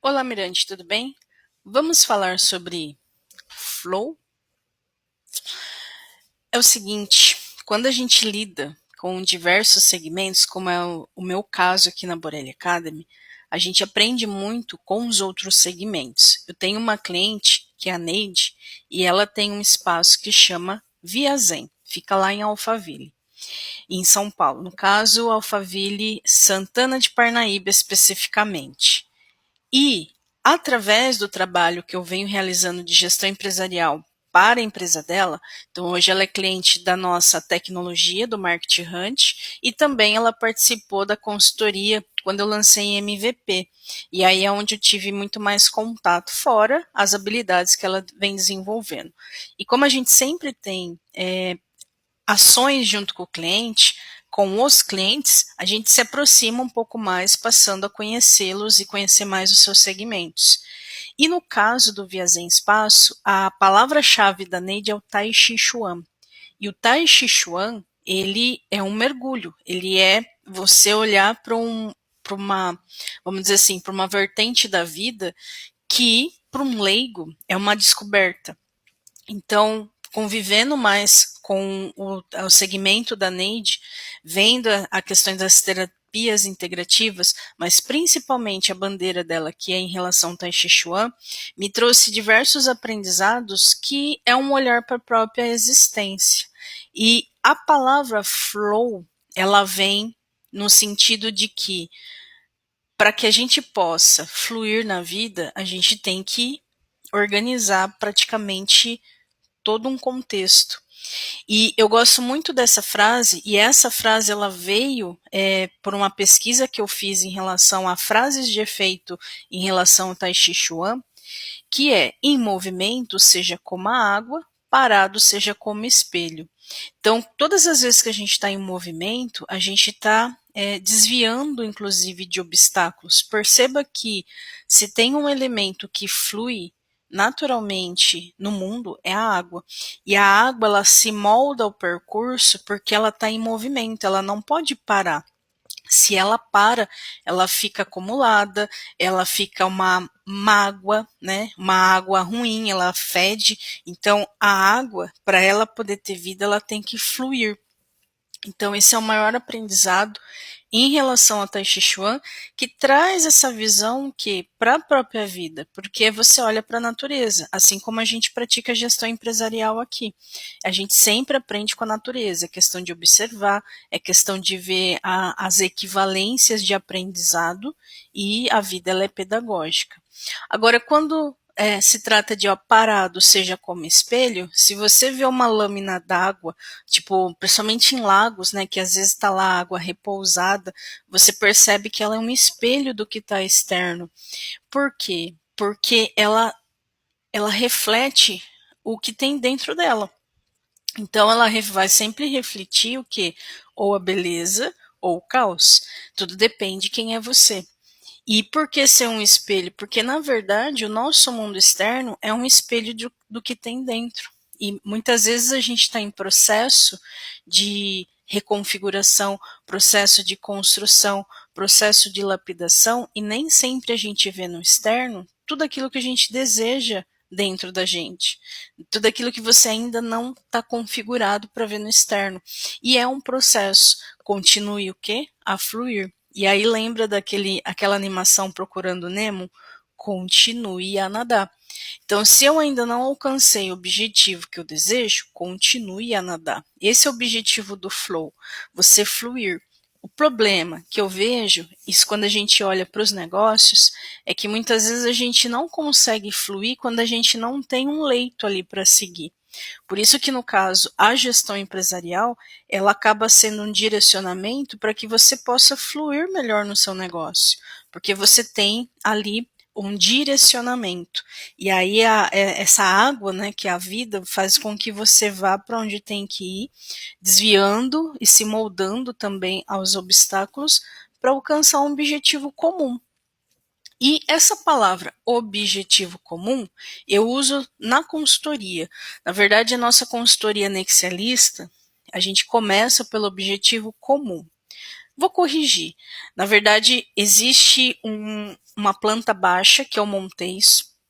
Olá, Mirante, tudo bem? Vamos falar sobre flow? É o seguinte, quando a gente lida com diversos segmentos, como é o meu caso aqui na Borelli Academy, a gente aprende muito com os outros segmentos. Eu tenho uma cliente, que é a Neide, e ela tem um espaço que chama Via Zen, fica lá em Alphaville, em São Paulo. No caso, Alphaville, Santana de Parnaíba especificamente. E, através do trabalho que eu venho realizando de gestão empresarial para a empresa dela, então hoje ela é cliente da nossa tecnologia, do Market Hunt, e também ela participou da consultoria quando eu lancei MVP. E aí é onde eu tive muito mais contato, fora as habilidades que ela vem desenvolvendo. E como a gente sempre tem ações junto com o cliente, com os clientes, a gente se aproxima um pouco mais, passando a conhecê-los e conhecer mais os seus segmentos. E no caso do Viazen Espaço, a palavra-chave da Neide é o Tai Chi Chuan. E o Tai Chi Chuan, ele é um mergulho, ele é você olhar para uma, vamos dizer assim, para uma vertente da vida que, para um leigo, é uma descoberta. Então, convivendo mais com o segmento da Neide, vendo a questão das terapias integrativas, mas principalmente a bandeira dela, que é em relação ao Tai Chi Chuan, me trouxe diversos aprendizados que é um olhar para a própria existência. E a palavra flow, ela vem no sentido de que para que a gente possa fluir na vida, a gente tem que organizar praticamente todo um contexto. E eu gosto muito dessa frase, e essa frase ela veio por uma pesquisa que eu fiz em relação a frases de efeito em relação ao Tai Chi Chuan, que é: em movimento seja como a água, parado seja como espelho. Então, todas as vezes que a gente está em movimento, a gente está desviando, inclusive, de obstáculos. Perceba que se tem um elemento que flui naturalmente no mundo, é a água. E a água, ela se molda ao percurso porque ela está em movimento, ela não pode parar. Se ela para, ela fica acumulada, ela fica uma mágoa, né? Uma água ruim, ela fede. Então, a água, para ela poder ter vida, ela tem que fluir. Então, esse é o maior aprendizado em relação ao Tai Chi Chuan, que traz essa visão que para a própria vida, porque você olha para a natureza, assim como a gente pratica gestão empresarial aqui. A gente sempre aprende com a natureza, é questão de observar, é questão de ver as equivalências de aprendizado, e a vida ela é pedagógica. Agora, quando se trata de parado, seja como espelho, se você vê uma lâmina d'água, tipo, principalmente em lagos, né, que às vezes está lá água repousada, você percebe que ela é um espelho do que está externo. Por quê? Porque ela reflete o que tem dentro dela. Então ela vai sempre refletir o que? Ou a beleza ou o caos. Tudo depende de quem é você. E por que ser um espelho? Porque, na verdade, o nosso mundo externo é um espelho do que tem dentro. E muitas vezes a gente está em processo de reconfiguração, processo de construção, processo de lapidação, e nem sempre a gente vê no externo tudo aquilo que a gente deseja dentro da gente. Tudo aquilo que você ainda não está configurado para ver no externo. E é um processo. Continue o quê? A fluir. E aí lembra aquela animação Procurando Nemo? Continue a nadar. Então, se eu ainda não alcancei o objetivo que eu desejo, continue a nadar. Esse é o objetivo do flow, você fluir. O problema que eu vejo, isso quando a gente olha para os negócios, é que muitas vezes a gente não consegue fluir quando a gente não tem um leito ali para seguir. Por isso que, no caso, a gestão empresarial, ela acaba sendo um direcionamento para que você possa fluir melhor no seu negócio, porque você tem ali um direcionamento. E aí essa água, né, que é a vida, faz com que você vá para onde tem que ir, desviando e se moldando também aos obstáculos para alcançar um objetivo comum. E essa palavra objetivo comum eu uso na consultoria. Na verdade, a nossa consultoria nexialista, a gente começa pelo objetivo comum. Vou corrigir. Na verdade, existe uma planta baixa que eu montei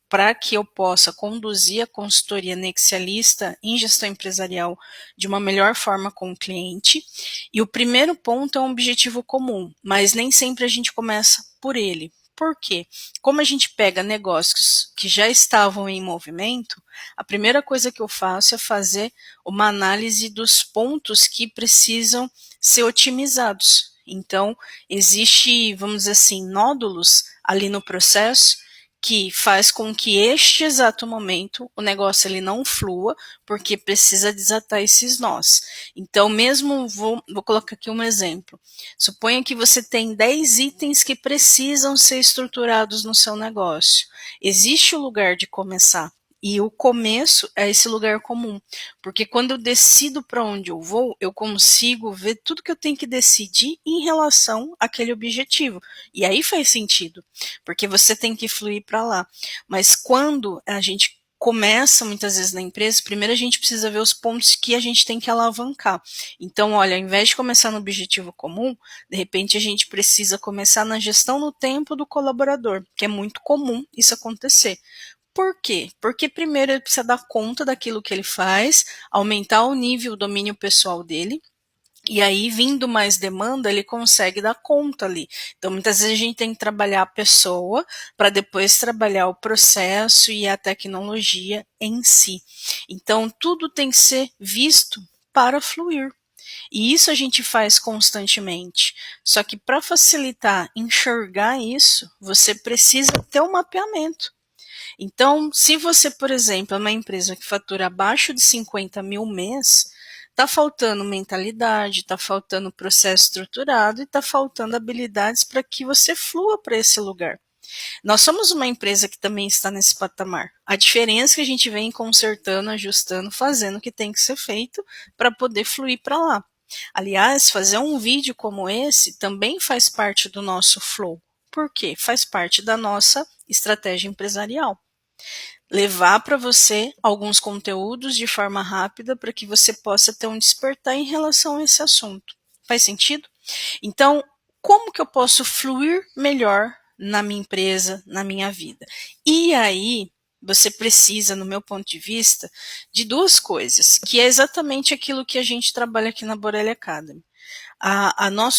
para que eu possa conduzir a consultoria nexialista em gestão empresarial de uma melhor forma com o cliente. E o primeiro ponto é um objetivo comum, mas nem sempre a gente começa por ele. Por quê? Como a gente pega negócios que já estavam em movimento, a primeira coisa que eu faço é fazer uma análise dos pontos que precisam ser otimizados. Então, existe, vamos dizer assim, nódulos ali no processo que faz com que este exato momento o negócio ele não flua, porque precisa desatar esses nós. Então, mesmo, vou colocar aqui um exemplo. Suponha que você tem 10 itens que precisam ser estruturados no seu negócio. Existe o lugar de começar. E o começo é esse lugar comum, porque quando eu decido para onde eu vou, eu consigo ver tudo que eu tenho que decidir em relação àquele objetivo. E aí faz sentido, porque você tem que fluir para lá. Mas quando a gente começa muitas vezes na empresa, primeiro a gente precisa ver os pontos que a gente tem que alavancar. Então, olha, ao invés de começar no objetivo comum, de repente a gente precisa começar na gestão no tempo do colaborador, que é muito comum isso acontecer. Por quê? Porque primeiro ele precisa dar conta daquilo que ele faz, aumentar o nível, o domínio pessoal dele, e aí, vindo mais demanda, ele consegue dar conta ali. Então, muitas vezes a gente tem que trabalhar a pessoa para depois trabalhar o processo e a tecnologia em si. Então, tudo tem que ser visto para fluir. E isso a gente faz constantemente. Só que para facilitar enxergar isso, você precisa ter um mapeamento. Então, se você, por exemplo, é uma empresa que fatura abaixo de 50 mil mês, está faltando mentalidade, está faltando processo estruturado e está faltando habilidades para que você flua para esse lugar. Nós somos uma empresa que também está nesse patamar. A diferença é que a gente vem consertando, ajustando, fazendo o que tem que ser feito para poder fluir para lá. Aliás, fazer um vídeo como esse também faz parte do nosso flow. Por quê? Faz parte da nossa estratégia empresarial. Levar para você alguns conteúdos de forma rápida para que você possa ter um despertar em relação a esse assunto. Faz sentido? Então, como que eu posso fluir melhor na minha empresa, na minha vida? E aí, você precisa, no meu ponto de vista, de duas coisas, que é exatamente aquilo que a gente trabalha aqui na Borelli Academy.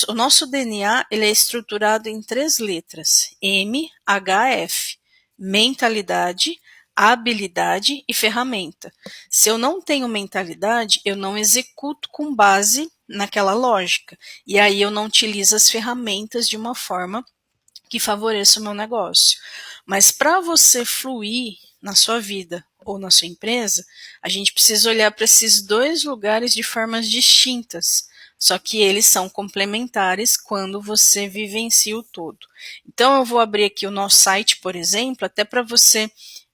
O nosso DNA ele é estruturado em 3 letras: MHF, mentalidade, habilidade e ferramenta. Se eu não tenho mentalidade, eu não executo com base naquela lógica. E aí eu não utilizo as ferramentas de uma forma que favoreça o meu negócio. Mas para você fluir na sua vida ou na sua empresa, a gente precisa olhar para esses dois lugares de formas distintas. Só que eles são complementares quando você vivencia o todo. Então eu vou abrir aqui o nosso site, por exemplo, até para você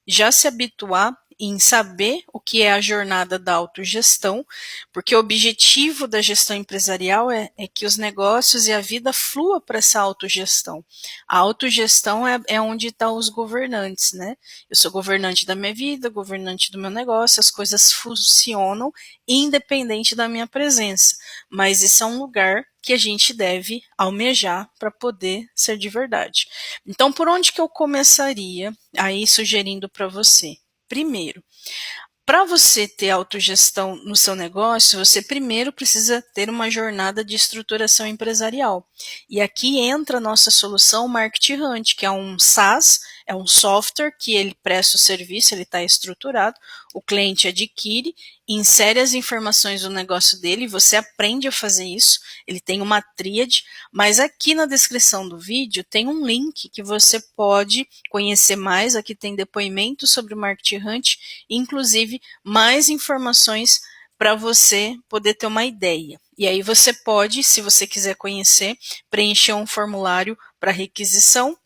já se habituar em saber o que é a jornada da autogestão, porque o objetivo da gestão empresarial é que os negócios e a vida flua para essa autogestão. A autogestão é onde estão os governantes, né? Eu sou governante da minha vida, governante do meu negócio, as coisas funcionam independente da minha presença, mas isso é um lugar que a gente deve almejar para poder ser de verdade. Então, por onde que eu começaria aí sugerindo para você? Primeiro, para você ter autogestão no seu negócio, você primeiro precisa ter uma jornada de estruturação empresarial. E aqui entra a nossa solução Market Hunt, que é um SaaS, é um software que ele presta o serviço, ele está estruturado, o cliente adquire, insere as informações do negócio dele, você aprende a fazer isso, ele tem uma tríade, mas aqui na descrição do vídeo tem um link que você pode conhecer mais, aqui tem depoimento sobre o Market Hunt, inclusive mais informações para você poder ter uma ideia. E aí você pode, se você quiser conhecer, preencher um formulário para requisição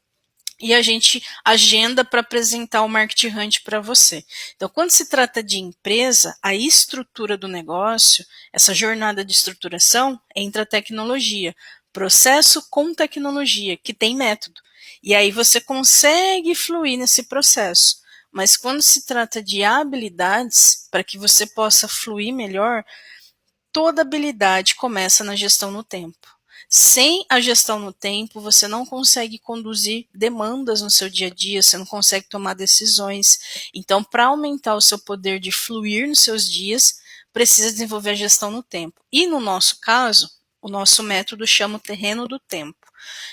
e a gente agenda para apresentar o Market Hunt para você. Então, quando se trata de empresa, a estrutura do negócio, essa jornada de estruturação, entra a tecnologia, processo com tecnologia, que tem método. E aí você consegue fluir nesse processo. Mas quando se trata de habilidades, para que você possa fluir melhor, toda habilidade começa na gestão no tempo. Sem a gestão no tempo, você não consegue conduzir demandas no seu dia a dia, você não consegue tomar decisões. Então, para aumentar o seu poder de fluir nos seus dias, precisa desenvolver a gestão no tempo. E no nosso caso, o nosso método chama o terreno do tempo.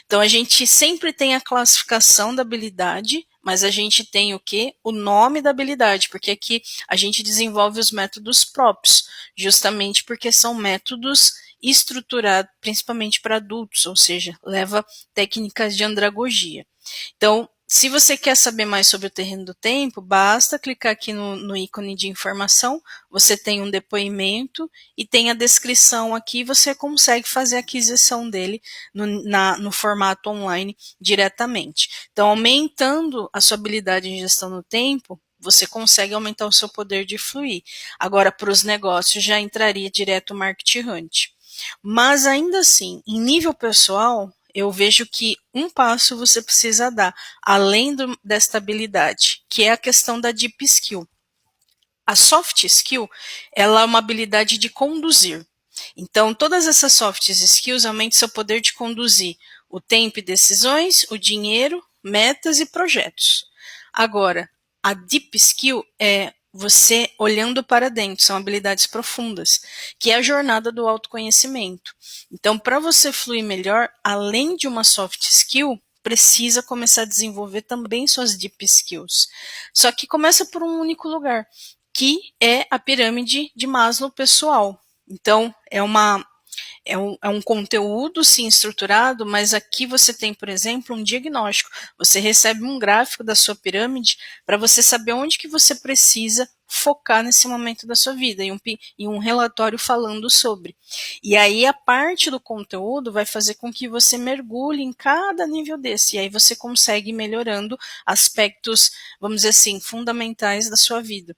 Então, a gente sempre tem a classificação da habilidade, mas a gente tem o quê? O nome da habilidade, porque aqui a gente desenvolve os métodos próprios, justamente porque são métodos estruturados principalmente para adultos, ou seja, leva técnicas de andragogia. Então, se você quer saber mais sobre o terreno do tempo, basta clicar aqui no ícone de informação, você tem um depoimento e tem a descrição aqui, você consegue fazer a aquisição dele no formato online diretamente. Então, aumentando a sua habilidade em gestão do tempo, você consegue aumentar o seu poder de fluir. Agora, para os negócios, já entraria direto o Market Hunt. Mas ainda assim, em nível pessoal, eu vejo que um passo você precisa dar, além desta habilidade, que é a questão da deep skill. A soft skill, ela é uma habilidade de conduzir. Então, todas essas soft skills aumentam seu poder de conduzir o tempo e decisões, o dinheiro, metas e projetos. Agora, a deep skill é você olhando para dentro, são habilidades profundas, que é a jornada do autoconhecimento. Então, para você fluir melhor, além de uma soft skill, precisa começar a desenvolver também suas deep skills. Só que começa por um único lugar, que é a pirâmide de Maslow pessoal. Então, é um conteúdo sim estruturado, mas aqui você tem, por exemplo, um diagnóstico. Você recebe um gráfico da sua pirâmide para você saber onde que você precisa focar nesse momento da sua vida e um relatório falando sobre. E aí a parte do conteúdo vai fazer com que você mergulhe em cada nível desse. E aí você consegue ir melhorando aspectos, vamos dizer assim, fundamentais da sua vida.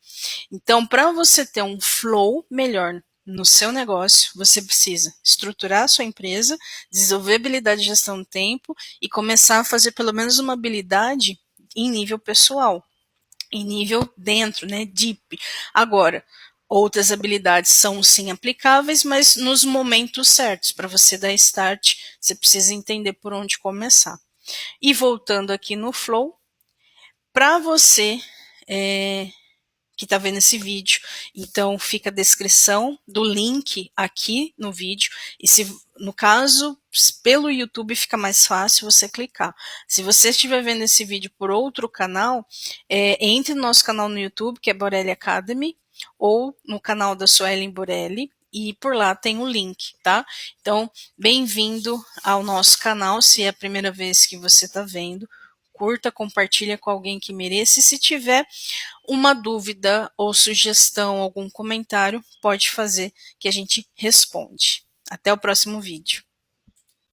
Então, para você ter um flow melhor no seu negócio, você precisa estruturar a sua empresa, desenvolver habilidade de gestão do tempo e começar a fazer pelo menos uma habilidade em nível pessoal, em nível dentro, né, deep. Agora, outras habilidades são sim aplicáveis, mas nos momentos certos. Para você dar start, você precisa entender por onde começar. E voltando aqui no flow, para você que está vendo esse vídeo. Então, fica a descrição do link aqui no vídeo. E se, no caso, pelo YouTube fica mais fácil você clicar. Se você estiver vendo esse vídeo por outro canal, entre no nosso canal no YouTube, que é Borelli Academy, ou no canal da Suelen Borelli, e por lá tem o link, tá? Então, bem-vindo ao nosso canal, se é a primeira vez que você está vendo. Curta, compartilha com alguém que mereça. E se tiver uma dúvida ou sugestão, algum comentário, pode fazer que a gente responde. Até o próximo vídeo.